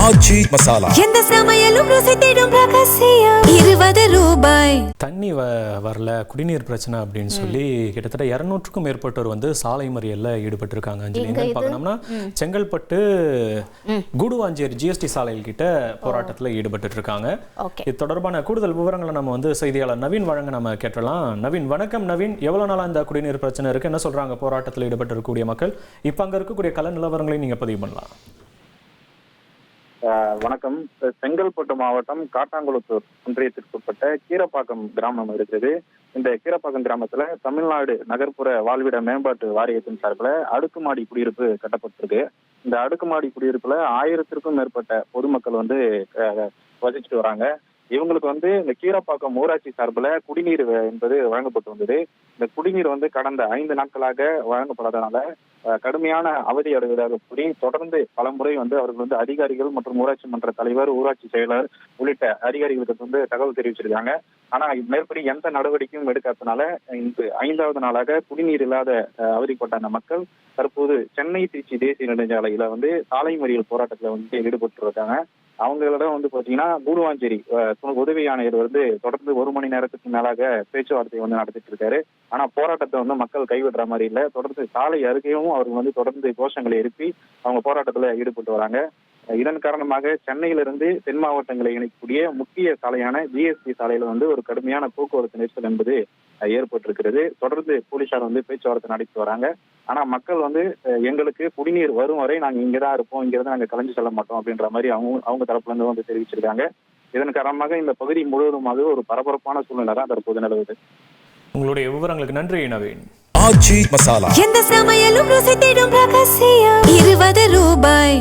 ஆச்சி மசாலா. எந்த சமையலும் ருசி தேடும் ரகசியம். 20 ரூபாய். தண்ணி வரல, குடிநீர் பிரச்சனை அப்படின்னு சொல்லி கிட்டத்தட்ட 200க்கும் மேற்பட்டோர் வந்து சாலை மறியல்ல ஈடுபட்டிருக்காங்க. அஞ்சலி என்னன்னு பார்க்கணும்னா செங்கல்பட்டு கூடுவாஞ்சேரி ஜிஎஸ்டி சாலையில் கிட்ட போராட்டத்தில் ஈடுபட்டு இருக்காங்க. இது தொடர்பான கூடுதல் விவரங்களை நம்ம வந்து செய்தியாளர் நவீன் வழங்க நம்ம கேட்டலாம். நவீன், வணக்கம். நவீன், எவ்வளவு நாளா இந்த குடிநீர் பிரச்சனை இருக்கு, என்ன சொல்றாங்க போராட்டத்தில் ஈடுபட்டு இருக்கக்கூடிய மக்கள்? இப்ப அங்க இருக்கக்கூடிய கள நிலவரங்களை நீங்க பதிவு பண்ணலாம். வணக்கம். செங்கல்பட்டு மாவட்டம் காட்டாங்குளத்தூர் ஒன்றியத்திற்குட்பட்ட கீரப்பாக்கம் கிராமம் இருக்குது. இந்த கீரப்பாக்கம் கிராமத்துல தமிழ்நாடு நகர்ப்புற வாழ்விட மேம்பாட்டு வாரியத்தின் சார்பில் அடுக்குமாடி குடியிருப்பு கட்டப்பட்டிருக்கு. இந்த அடுக்குமாடி குடியிருப்புல 1000த்திற்கும் மேற்பட்ட பொதுமக்கள் வந்து வசிச்சுட்டு வராங்க. இவங்களுக்கு வந்து இந்த கீரப்பாக்கம் ஊராட்சி சார்பில் குடிநீர் என்பது வழங்கப்பட்டு வந்தது. இந்த குடிநீர் வந்து கடந்த 5 நாட்களாக வழங்கப்படாதனால கடுமையான அவதி அடைவதாக கூறி தொடர்ந்து பல முறை வந்து அவர்கள் வந்து அதிகாரிகள் மற்றும் ஊராட்சி மன்ற தலைவர், ஊராட்சி செயலர் உள்ளிட்ட அதிகாரிகளுக்கு வந்து தகவல் தெரிவிச்சிருக்காங்க. ஆனா மேற்படி எந்த நடவடிக்கையும் எடுக்காதனால இந்த 5வது நாளாக குடிநீர் இல்லாத அவதிப்பட்ட அந்த மக்கள் தற்போது சென்னை திருச்சி தேசிய நெடுஞ்சாலையில வந்து சாலை மறியல் போராட்டத்துல வந்து ஈடுபட்டு இருக்காங்க. அவங்களிடம் வந்து பாத்தீங்கன்னா கூடுவாஞ்சேரி உதவி ஆணையர் வந்து தொடர்ந்து 1 மணி நேரத்துக்கு மேலாக பேச்சுவார்த்தை வந்து நடத்திட்டு இருக்காரு. ஆனா போராட்டத்தை வந்து மக்கள் கைவிடுற மாதிரி இல்ல. தொடர்ந்து சாலை அருகேயும் அவர்கள் வந்து தொடர்ந்து கோஷங்களை எழுப்பி அவங்க போராட்டத்துல ஈடுபட்டு வராங்க. இதன் காரணமாக சென்னையிலிருந்து தென் மாவட்டங்களை இணைக்கக்கூடிய முக்கிய சாலையான ஜிஎஸ்டி சாலையில வந்து ஒரு கடுமையான போக்குவரத்து நெரிசல் என்பது ஏற்பட்டிருக்கிறது. தொடர்ந்து போலீசார் வந்து பேச்சுவார்த்தை நடத்தி வராங்க. ஆனா மக்கள் வந்து எங்களுக்கு குடிநீர் வரும் வரை நாங்க இங்கதான் இருப்போம், இங்கிருந்து நாங்க கலைஞ்சு செல்ல மாட்டோம் அப்படின்ற மாதிரி அவங்க தரப்புல இருந்து வந்து தெரிவிச்சிருக்காங்க. இதன் காரணமாக இந்த பகுதி முழுவதுமாக ஒரு பரபரப்பான சூழ்நிலை தான் தற்போது நிலவுது. உங்களுடைய விவரங்களுக்கு நன்றி நவீன். ஆச்சி மசாலா. எந்த சமையலும் ருசி தேடும் ரகசியம். 20 ரூபாய்.